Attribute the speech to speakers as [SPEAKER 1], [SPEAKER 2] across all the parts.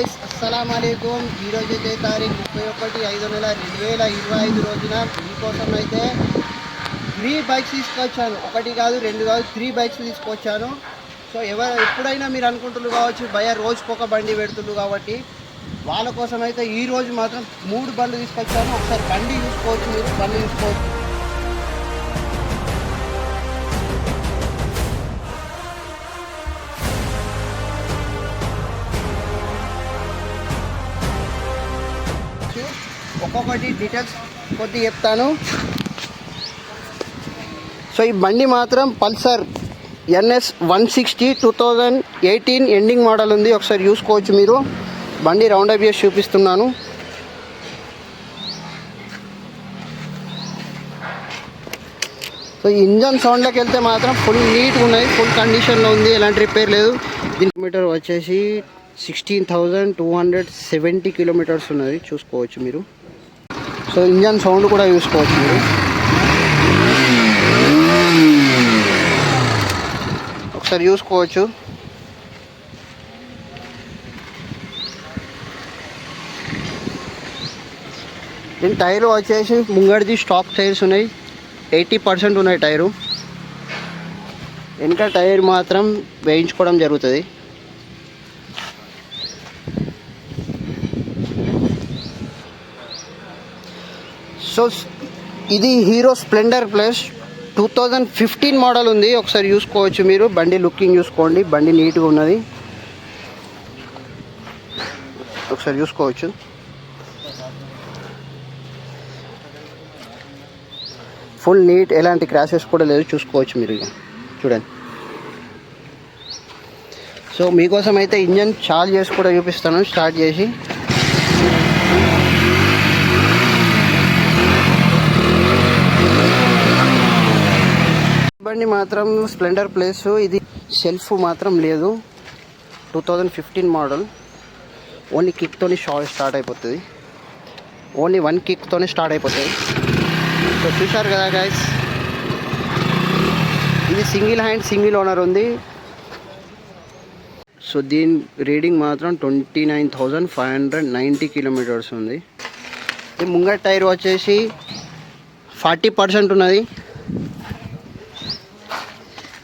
[SPEAKER 1] Guys అస్సలాముఅలైకుం. ఈరోజు అయితే తారీఖు 31/5/2025 రోజున మీకోసం అయితే 3 బైక్స్ తీసుకొచ్చాను. ఒకటి కాదు, రెండు కాదు, 3 బైక్స్ తీసుకొచ్చాను. సో ఎప్పుడైనా మీరు అనుకుంటున్నారు కావచ్చు భయ రోజుకొక బండి పెడుతున్నారు కాబట్టి వాళ్ళ కోసం అయితే ఈ రోజు మాత్రం 3 బండ్లు తీసుకొచ్చాను. ఒకసారి బండి చూసుకోవచ్చు, మీరు బండి చూసుకోవచ్చు. ఒక్కొక్కటి డీటెయిల్స్ కొద్దిగా చెప్తాను. సో ఈ బండి మాత్రం పల్సర్ NS 160 2018 ఎండింగ్ మోడల్ ఉంది. ఒకసారి చూసుకోవచ్చు మీరు. బండి రౌండ్ అప్ చేసి చూపిస్తున్నాను. సో ఇంజన్ సౌండ్లోకి వెళ్తే మాత్రం ఫుల్ నీట్గా ఉన్నాయి, ఫుల్ కండిషన్లో ఉంది, ఎలాంటి రిపేర్ లేదు. దీని కిలోమీటర్ వచ్చేసి 16,270 కిలోమీటర్స్ ఉన్నది, చూసుకోవచ్చు మీరు. సో ఇంజన్ సౌండ్ కూడా చూసుకోవచ్చు మీరు. ఒకసారి చూసుకోవచ్చు. దీని టైర్ వచ్చేసి ముంగడిది స్టాక్ టైర్స్ ఉన్నాయి, 80% ఉన్నాయి టైరు. వెనక టైర్ మాత్రం వేయించుకోవడం జరుగుతుంది. సో ఇది హీరో స్ప్లెండర్ ప్లస్ 2015 మోడల్ ఉంది. ఒకసారి చూసుకోవచ్చు మీరు. బండి లుకింగ్ చూసుకోండి, బండి నీట్గా ఉన్నది. ఒకసారి చూసుకోవచ్చు. ఫుల్ నీట్, ఎలాంటి క్రాషెస్ కూడా లేదు, చూసుకోవచ్చు మీరు. చూడండి. సో మీకోసం అయితే ఇంజన్ చార్జ్ చేసి కూడా చూపిస్తాను, స్టార్ట్ చేసి. బండి మాత్రం స్ప్లెండర్ ప్లస్. ఇది సెల్ఫ్ మాత్రం లేదు, 2015 మోడల్. ఓన్లీ కిక్తోని స్టార్ట్ అయిపోతుంది. ఓన్లీ 1 కిక్తోనే స్టార్ట్ అయిపోతుంది. సో చూశారు కదా గైస్, ఇది సింగిల్ హ్యాండ్ సింగిల్ ఓనర్ ఉంది. సో దీని రీడింగ్ మాత్రం 29,590 కిలోమీటర్స్ ఉంది. ఈ ముంగట టైర్ వచ్చేసి 40% ఉన్నది,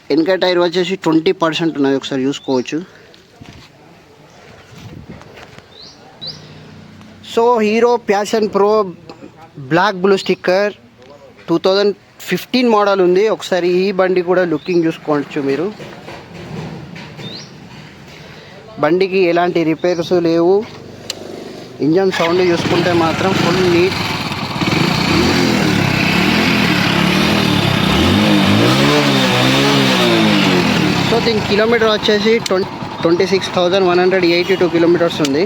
[SPEAKER 1] వెనక టైర్ వచ్చేసి 20% ఉన్నది. ఒకసారి చూసుకోవచ్చు. So Hero Passion Pro black blue sticker 2015 model ఉంది. ఒకసారి ఈ బండి కూడా లుకింగ్ చూసుకోవచ్చు మీరు. బండికి ఎలాంటి రిపేర్స్ లేవు. ఇంజన్ సౌండ్ చూసుకుంటే మాత్రం ఫుల్ నీట్. సో దీని కిలోమీటర్ వచ్చేసి 26,182 కిలోమీటర్స్ ఉంది.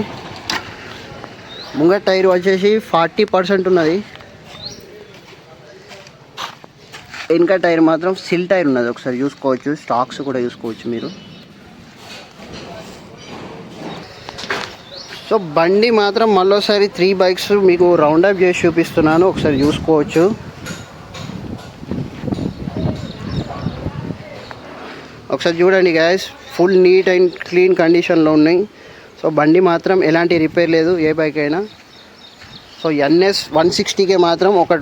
[SPEAKER 1] ముంగట టైర్ వచ్చేసి 40% ఉన్నది, వెనక టైర్ మాత్రం సిల్ టైర్ ఉన్నది. ఒకసారి చూసుకోవచ్చు, స్టాక్స్ కూడా చూసుకోవచ్చు మీరు. సో బండి మాత్రం మళ్ళీసారి 3 బైక్స్ మీకు రౌండప్ చేసి చూపిస్తున్నాను, ఒకసారి చూసుకోవచ్చు. ఒకసారి చూడండి gas, full neat and clean కండిషన్లో ఉన్నాయి. సో బండి మాత్రం ఎలాంటి రిపేర్ లేదు, ఏ బైక్ అయినా. సో NS 160కే మాత్రం ఒక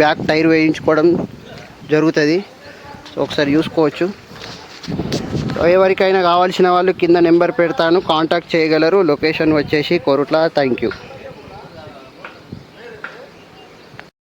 [SPEAKER 1] బ్యాక్ టైర్ వేయించుకోవడం జరుగుతుంది. సో ఒకసారి చూసుకోవచ్చు. సో ఎవరికైనా కావాల్సిన వాళ్ళు కింద నెంబర్ పెడతాను, కాంటాక్ట్ చేయగలరు. లొకేషన్ వచ్చేసి కోరుట్ల. Thank you.